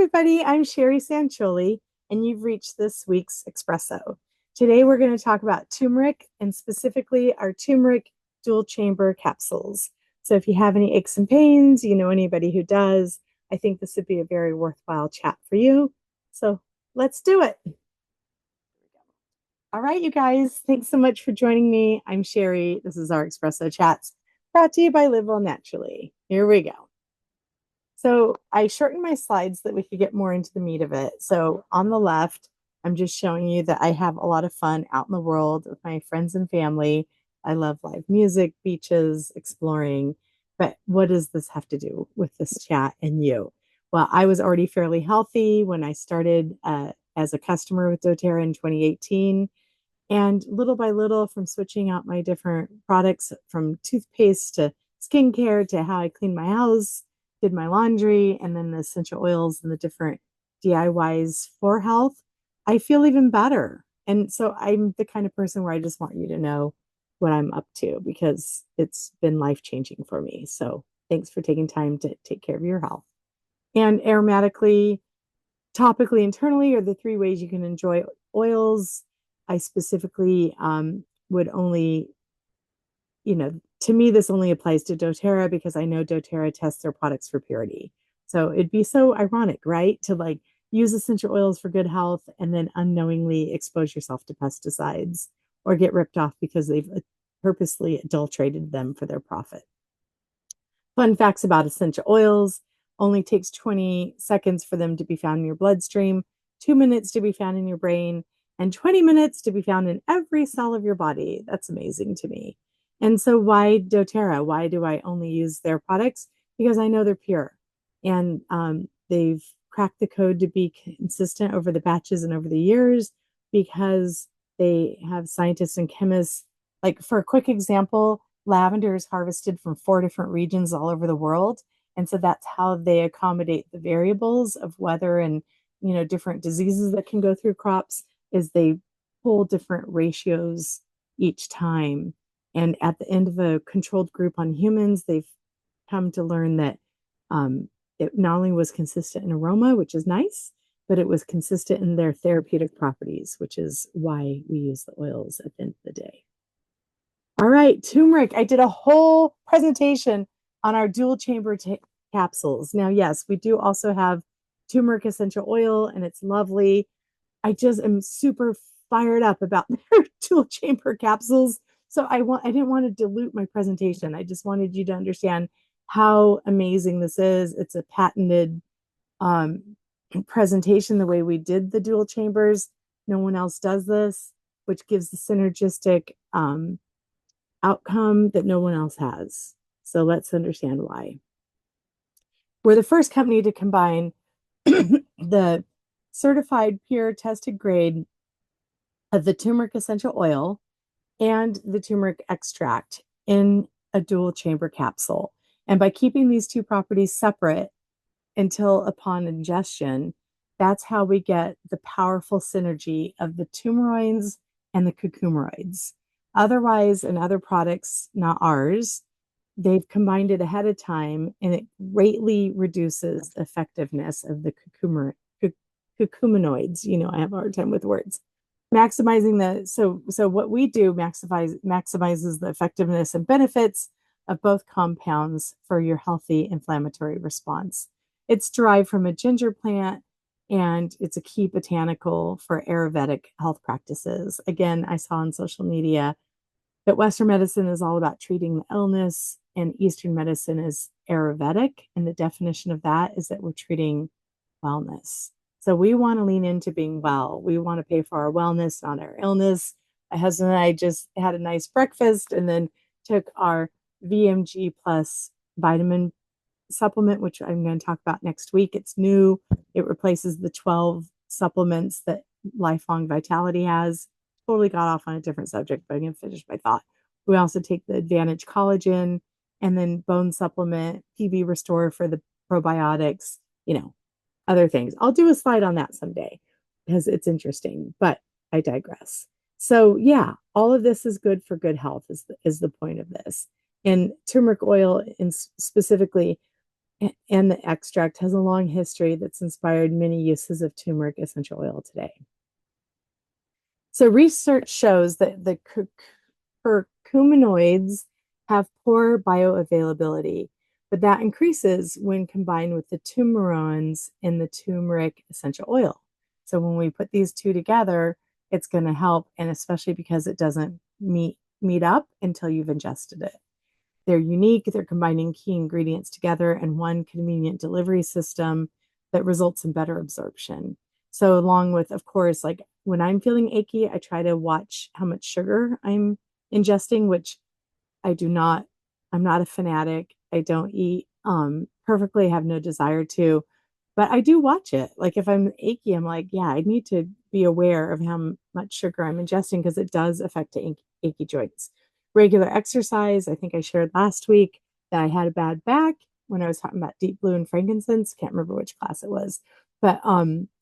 everybody. I'm Sherry Sancholi, and you've reached this week's Espresso. Today, we're going to talk about turmeric and specifically our turmeric dual chamber capsules. So, if you have any aches and pains, you know anybody who does, I think this would be a very worthwhile chat for you. So, let's do it. All right, you guys, thanks so much for joining me. I'm Sherry. This is our Espresso Chats brought to you by Live Well Naturally. Here we go. So I shortened my slides so that we could get more into the meat of it. So on the left, I'm just showing you that I have a lot of fun out in the world with my friends and family. I love live music, beaches, exploring. But what does this have to do with this chat and you? Well, I was already fairly healthy when I started as a customer with doTERRA in 2018. And little by little, from switching out my different products from toothpaste to skincare to how I clean my house, did my laundry, and then the essential oils and the different DIYs for health, I feel even better. And so I'm the kind of person where I just want you to know what I'm up to because it's been life-changing for me. So thanks for taking time to take care of your health. And aromatically, topically, internally are the three ways you can enjoy oils. I specifically would only, to me, this only applies to doTERRA because I know doTERRA tests their products for purity. So it'd be so ironic, right? To like use essential oils for good health and then unknowingly expose yourself to pesticides or get ripped off because they've purposely adulterated them for their profit. Fun facts about essential oils: only takes 20 seconds for them to be found in your bloodstream, 2 minutes to be found in your brain, and 20 minutes to be found in every cell of your body. That's amazing to me. And so why doTERRA? Why do I only use their products? Because I know they're pure. And they've cracked the code to be consistent over the batches and over the years because they have scientists and chemists. Like for a quick example, lavender is harvested from 4 different regions all over the world. And so that's how they accommodate the variables of weather and, different diseases that can go through crops is they pull different ratios each time. And at the end of a controlled group on humans, they've come to learn that it not only was consistent in aroma, which is nice, but it was consistent in their therapeutic properties, which is why we use the oils at the end of the day. All right, turmeric. I did a whole presentation on our dual chamber capsules. Now, yes, we do also have turmeric essential oil, and it's lovely. I just am super fired up about their dual chamber capsules. So I didn't want to dilute my presentation. I just wanted you to understand how amazing this is. It's a patented presentation the way we did the dual chambers. No one else does this, which gives the synergistic outcome that no one else has. So let's understand why. We're the first company to combine the certified pure tested grade of the turmeric essential oil and the turmeric extract in a dual chamber capsule. And by keeping these two properties separate until upon ingestion, that's how we get the powerful synergy of the turmeroids and the curcumeroids. Otherwise, in other products, not ours, they've combined it ahead of time and it greatly reduces the effectiveness of the curcuminoids. I have a hard time with words. Maximizing so what we do maximizes the effectiveness and benefits of both compounds for your healthy inflammatory response. It's derived from a ginger plant and it's a key botanical for Ayurvedic health practices. Again, I saw on social media that Western medicine is all about treating the illness and Eastern medicine is Ayurvedic. And the definition of that is that we're treating wellness. So we want to lean into being well. We want to pay for our wellness, not our illness. My husband and I just had a nice breakfast and then took our VMG plus vitamin supplement, which I'm going to talk about next week. It's new. It replaces the 12 supplements that Lifelong Vitality has. Totally got off on a different subject, but I'm going to finish my thought. We also take the Advantage collagen and then bone supplement, PB Restore for the probiotics, other things. I'll do a slide on that someday because it's interesting, but I digress. So yeah, all of this is good for good health is the point of this. And turmeric oil specifically and the extract has a long history that's inspired many uses of turmeric essential oil today. So research shows that the curcuminoids have poor bioavailability, but that increases when combined with the turmerones in the turmeric essential oil. So when we put these two together, it's going to help, and especially because it doesn't meet up until you've ingested it. They're unique. They're combining key ingredients together in one convenient delivery system that results in better absorption. So, along with, of course, like when I'm feeling achy, I try to watch how much sugar I'm ingesting, which I do not, I'm not a fanatic. I don't eat perfectly, have no desire to, but I do watch it. Like if I'm achy, I'm like, yeah, I need to be aware of how much sugar I'm ingesting because it does affect the achy joints. Regular exercise. I think I shared last week that I had a bad back when I was talking about deep blue and frankincense. Can't remember which class it was, but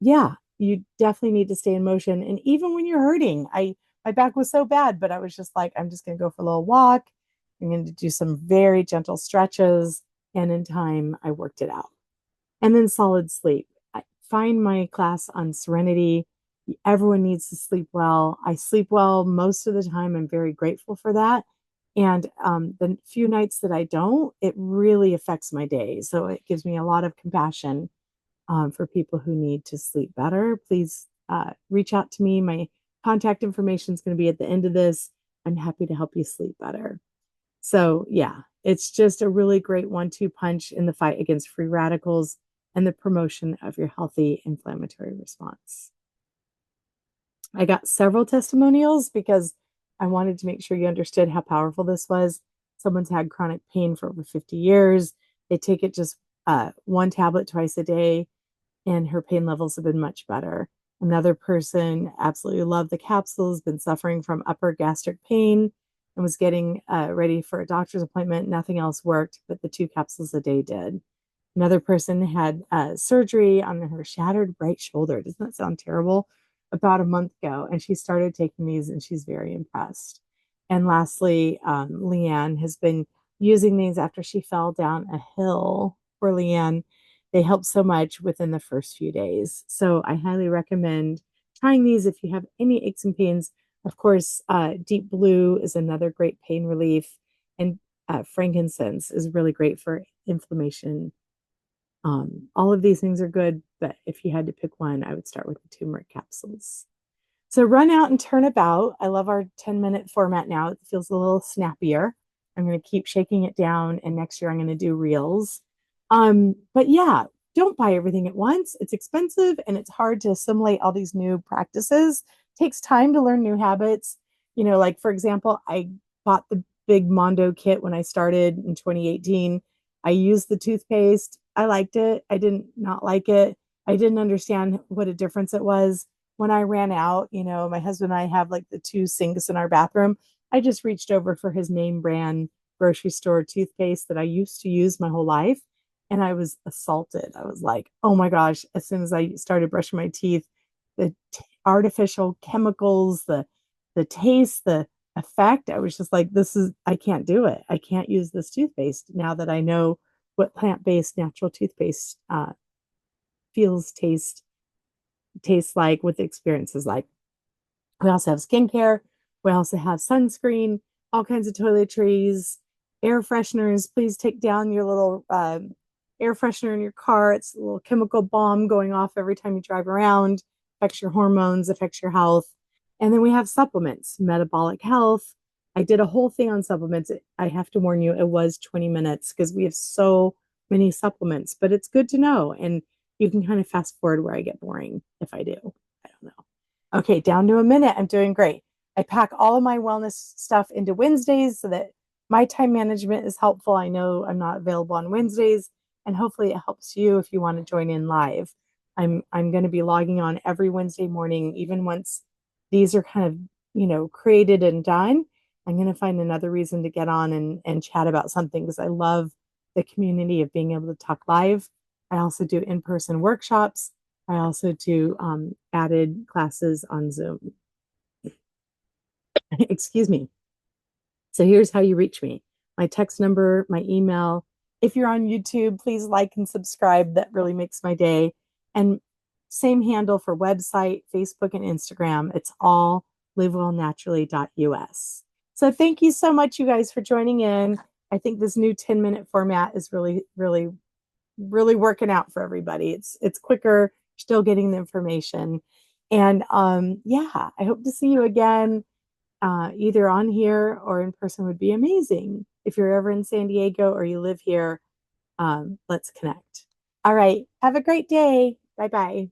yeah, you definitely need to stay in motion. And even when you're hurting, my back was so bad, but I was just like, I'm just going to go for a little walk. I'm going to do some very gentle stretches. And in time, I worked it out. And then solid sleep. I find my class on Serenity. Everyone needs to sleep well. I sleep well most of the time. I'm very grateful for that. And the few nights that I don't, it really affects my day. So it gives me a lot of compassion for people who need to sleep better. Please reach out to me. My contact information is going to be at the end of this. I'm happy to help you sleep better. So, yeah, it's just a really great 1-2 punch in the fight against free radicals and the promotion of your healthy inflammatory response. I got several testimonials because I wanted to make sure you understood how powerful this was. Someone's had chronic pain for over 50 years. They take it just one tablet twice a day, and her pain levels have been much better. Another person absolutely loved the capsules, been suffering from upper gastric pain, and was getting ready for a doctor's appointment. Nothing else worked, but the 2 capsules a day did. Another person had surgery on her shattered right shoulder. Doesn't that sound terrible? About a month ago, and she started taking these, and she's very impressed. And lastly, Leanne has been using these after she fell down a hill. For Leanne, they help so much within the first few days. So I highly recommend trying these if you have any aches and pains. Of course, deep blue is another great pain relief, and frankincense is really great for inflammation. All of these things are good, but if you had to pick one, I would start with the turmeric capsules. So run out and turn about. I love our 10-minute format now. It feels a little snappier. I'm going to keep shaking it down, and next year I'm going to do reels. But yeah, don't buy everything at once. It's expensive and it's hard to assimilate all these new practices. It takes time to learn new habits. You know, like for example, I bought the big Mondo kit when I started in 2018. I used the toothpaste. I liked it. I didn't not like it. I didn't understand what a difference it was. When I ran out, you know, my husband and I have like the 2 sinks in our bathroom. I just reached over for his name brand grocery store toothpaste that I used to use my whole life. And I was assaulted. I was like, oh my gosh, as soon as I started brushing my teeth, the artificial chemicals, the taste, the effect, I was just like, I can't do it. I can't use this toothpaste now that I know what plant-based natural toothpaste feels, tastes like, what the experience is like. We also have skincare. We also have sunscreen, all kinds of toiletries, air fresheners. Please take down your little air freshener in your car. It's a little chemical bomb going off every time you drive around. Affects your hormones, affects your health. And then we have supplements, metabolic health. I did a whole thing on supplements. I have to warn you, it was 20 minutes because we have so many supplements, but it's good to know. And you can kind of fast forward where I get boring if I do. I don't know. Okay, down to a minute. I'm doing great. I pack all of my wellness stuff into Wednesdays so that my time management is helpful. I know I'm not available on Wednesdays, and hopefully it helps you if you want to join in live. I'm going to be logging on every Wednesday morning, even once these are kind of, you know, created and done. I'm going to find another reason to get on and chat about something because I love the community of being able to talk live. I also do in-person workshops. I also do added classes on Zoom. Excuse me. So here's how you reach me. My text number, my email If you're on YouTube, please like and subscribe. That really makes my day. And same handle for website, Facebook, and Instagram. It's all livewellnaturally.us. So thank you so much, you guys, for joining in. I think this new 10-minute format is really, really, really working out for everybody. It's quicker, still getting the information. And yeah, I hope to see you again, either on here or in person would be amazing. If you're ever in San Diego or you live here, let's connect. All right. Have a great day. Bye bye.